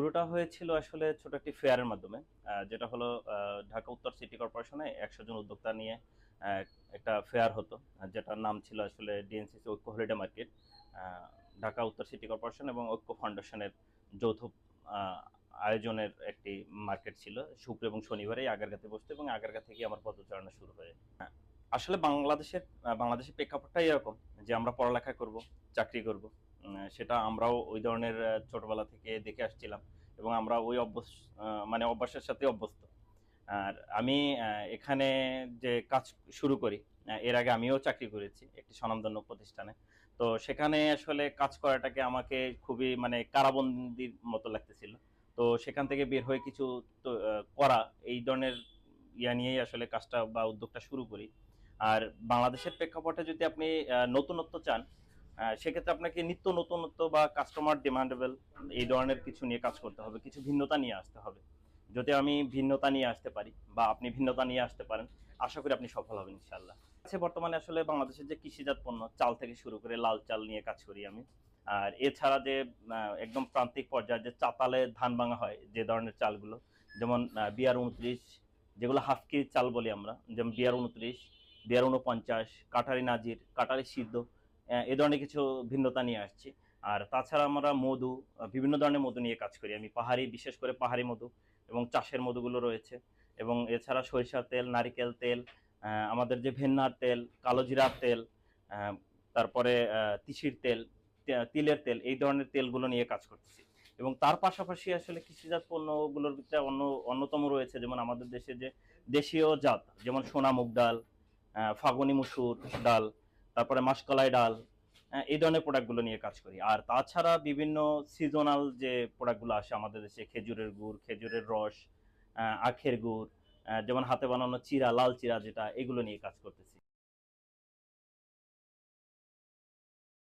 শুরুটা হয়েছিল আসলে ছোট একটি ফেয়ারের মাধ্যমে, যেটা হলো ঢাকা উত্তর সিটি কর্পোরেশনে 100 জন উদ্যোক্তা নিয়ে আহ, একটা ফেয়ার হতো, যেটার নাম ছিল আসলে ডিএনসিসি ঐক্য হলিডে মার্কেট। ঢাকা উত্তর সিটি কর্পোরেশন এবং ঐক্য ফাউন্ডেশনের যৌথ আহ, আয়োজনের একটি মার্কেট ছিল। শুক্র এবং শনিবারে আগারগাঁতে বসতো এবং আগারগাঁ থেকে আমার পদচারণা শুরু হয়। আসলে বাংলাদেশের প্রেক্ষাপটটাই এরকম যে আমরা পড়ালেখা করব, চাকরি করব। সেটা আমরাও ওই ধরনের ছোটবেলা থেকে দেখে আসছিলাম এবং আমরা ওই মানে অভ্যাসের সাথে অভ্যস্ত। আর আমি এখানে যে কাজ শুরু করি, এর আগে আমিও চাকরি করেছি একটি স্বনামধন্য প্রতিষ্ঠানে। তো সেখানে আসলে কাজ করাটাকে আমাকে খুবই মানে কারাবন্দির মতো লাগতেছিল। তো সেখান থেকে বের হয়ে কিছু করা, এই ধরনের নিয়েই আসলে কাজটা বা উদ্যোগটা শুরু করি। আর বাংলাদেশের প্রেক্ষাপটে যদি আপনি নতুনত্ব চান, সেক্ষেত্রে আপনাকে নিত্য নতুনত্ব বা কাস্টমার ডিমান্ডেবল এই ধরনের কিছু নিয়ে কাজ করতে হবে, কিছু ভিন্নতা নিয়ে আসতে হবে। যদি আমি ভিন্নতা নিয়ে আসতে পারি বা আপনি ভিন্নতা নিয়ে আসতে পারেন, আশা করি আপনি সফল হবেন ইনশাল্লাহ। আচ্ছা, বর্তমানে আসলে বাংলাদেশের যে কৃষিজাত পণ্য, চাল থেকে শুরু করে লাল চাল নিয়ে কাজ করি আমি। আর এছাড়া যে একদম প্রান্তিক পর্যায়ে যে চাতালে ধান ভাঙা হয়, যে ধরনের চালগুলো, যেমন BR-29, যেগুলো হাফ কেজি চাল বলি আমরা, যেমন BR-29, BR-49, কাটারি নাজির, কাটারি সিদ্ধ, এ ধরনের কিছু ভিন্নতা নিয়ে আসছি। আর তাছাড়া আমরা মধু, বিভিন্ন ধরনের মধু নিয়ে কাজ করি আমি, পাহাড়ি, বিশেষ করে পাহাড়ি মধু এবং চাষের মধুগুলো রয়েছে। এবং এছাড়া সরিষার তেল, নারিকেল তেল, আমাদের যে ভেন্নার তেল, কালো জিরার তেল, আহ, তারপরে তিসির তেল, তিলের তেল, এই ধরনের তেলগুলো নিয়ে কাজ করতেছি। এবং তার পাশাপাশি আসলে কৃষিজাত পণ্যগুলোর ভিতরে অন্যতম রয়েছে যেমন আমাদের দেশে যে দেশীয় জাত, যেমন সোনা মুগ ডাল, ফাগুনি মসুর ডাল, তারপরে মাসকলাই ডাল, এই ধরনের প্রোডাক্টগুলো নিয়ে কাজ করি। আর তাছাড়া বিভিন্ন সিজনাল যে প্রোডাক্টগুলো আসে আমাদের দেশে, খেজুরের গুড়, খেজুরের রস, আখের গুড়, যেমন হাতে বানানো চিরা, লাল চিরা যেটা, এগুলো নিয়ে কাজ করতেছি।